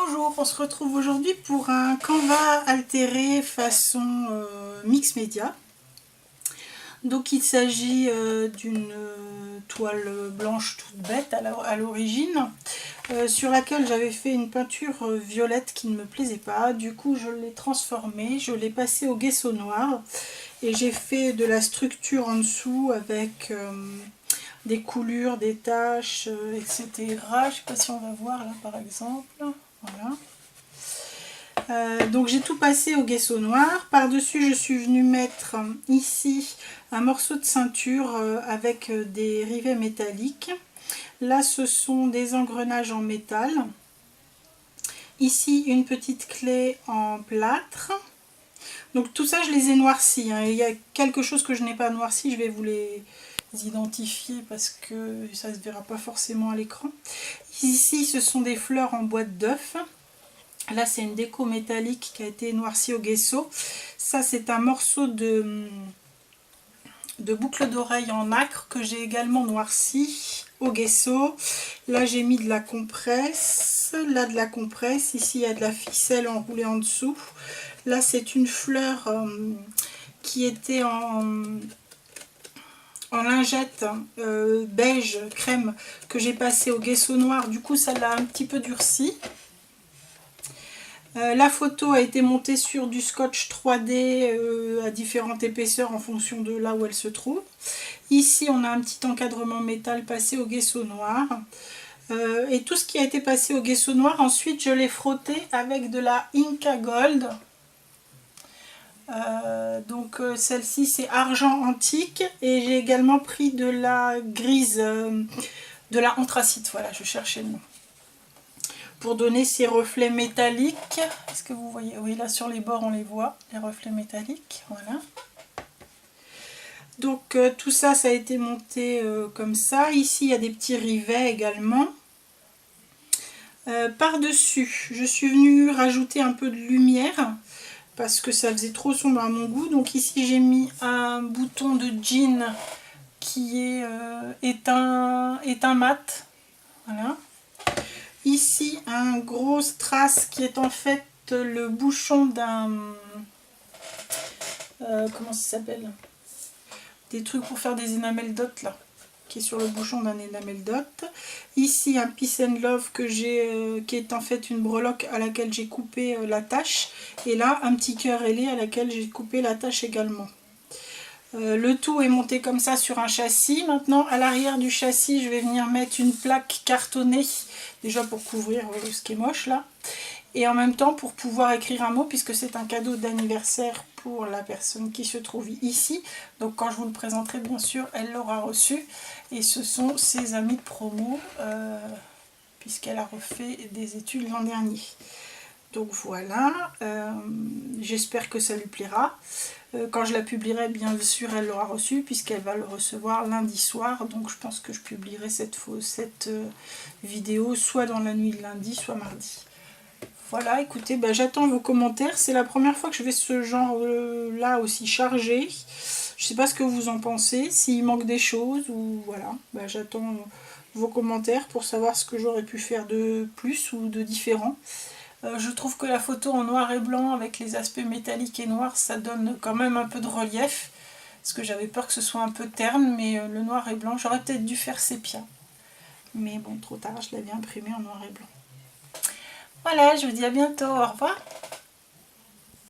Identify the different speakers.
Speaker 1: Bonjour, on se retrouve aujourd'hui pour un canevas altéré façon mix média. Donc il s'agit d'une toile blanche toute bête à l'origine, sur laquelle j'avais fait une peinture violette qui ne me plaisait pas. Du coup je l'ai transformée, je l'ai passée au gesso noir et j'ai fait de la structure en dessous avec des coulures, des taches, etc. Je ne sais pas si on va voir là par exemple. Voilà. Donc j'ai tout passé au gesso noir. Par-dessus, je suis venue mettre ici un morceau de ceinture avec des rivets métalliques. Là, ce sont des engrenages en métal. Ici, une petite clé en plâtre. Donc tout ça, je les ai noircis. Il y a quelque chose que je n'ai pas noirci, je vais vous les identifier parce que ça ne se verra pas forcément à l'écran. Ici, ce sont des fleurs en boîte d'œuf. Là, c'est une déco métallique qui a été noircie au gesso. Ça, c'est un morceau de boucle d'oreille en nacre que j'ai également noirci au gesso. Là, j'ai mis de la compresse. Là, de la compresse. Ici, il y a de la ficelle enroulée en dessous. Là, c'est une fleur qui était en lingette beige crème que j'ai passé au gesso noir. Du coup, ça l'a un petit peu durci. La photo a été montée sur du scotch 3D à différentes épaisseurs en fonction de là où elle se trouve. Ici, on a un petit encadrement métal passé au gesso noir. Et tout ce qui a été passé au gesso noir, ensuite, je l'ai frotté avec de la Inca Gold. Donc celle-ci, c'est argent antique. Et j'ai également pris de la grise, de la anthracite. Voilà, je cherchais le nom. Pour donner ces reflets métalliques. Est-ce que vous voyez? Oui, là sur les bords on les voit, les reflets métalliques. Voilà. Donc tout ça, ça a été monté comme ça. Ici, il y a des petits rivets également. Par-dessus, je suis venue rajouter un peu de lumière parce que ça faisait trop sombre à mon goût. Donc ici, j'ai mis un bouton de jean qui est éteint mat. Voilà. Ici, un gros strass qui est en fait le bouchon d'un... comment ça s'appelle? Des trucs pour faire des enamel dot là, qui est sur le bouchon d'un enamel dot. Ici, un Peace and Love que j'ai, qui est en fait une breloque à laquelle j'ai coupé la tache. Et là, un petit cœur ailé à laquelle j'ai coupé la tache également. Le tout est monté comme ça sur un châssis. Maintenant, à l'arrière du châssis, je vais venir mettre une plaque cartonnée, déjà pour couvrir ce qui est moche là, et en même temps pour pouvoir écrire un mot, puisque c'est un cadeau d'anniversaire pour la personne qui se trouve ici. Donc quand je vous le présenterai, bien sûr, elle l'aura reçu, et ce sont ses amis de promo, puisqu'elle a refait des études l'an dernier. Donc voilà, j'espère que ça lui plaira. Quand je la publierai, bien sûr, elle l'aura reçu puisqu'elle va le recevoir lundi soir. Donc je pense que je publierai cette vidéo soit dans la nuit de lundi, soit mardi. Voilà, écoutez, j'attends vos commentaires. C'est la première fois que je fais ce genre-là aussi chargé. Je ne sais pas ce que vous en pensez, s'il manque des choses ou voilà. J'attends vos commentaires pour savoir ce que j'aurais pu faire de plus ou de différent. Je trouve que la photo en noir et blanc avec les aspects métalliques et noirs, ça donne quand même un peu de relief. Parce que j'avais peur que ce soit un peu terne, mais le noir et blanc, j'aurais peut-être dû faire sépia. Mais bon, trop tard, je l'avais imprimé en noir et blanc. Voilà, je vous dis à bientôt, au revoir.